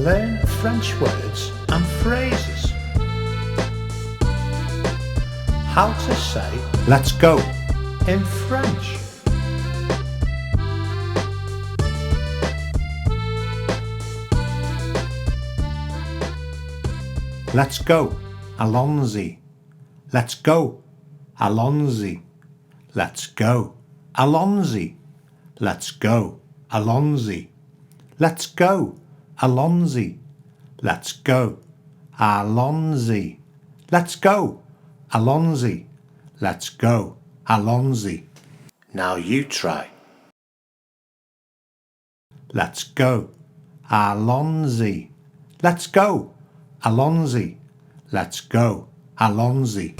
Learn French words and phrases. How to say let's go in French. Let's go, allons-y. Let's go, allons-y. Let's go, allons-y. Let's go, allons-y. Let's go, allons-y. Let's go, allons-y. Let's go, allons-y. Let's go, allons-y. Now you try. Let's go, allons-y. Let's go, allons-y. Let's go, allons-y.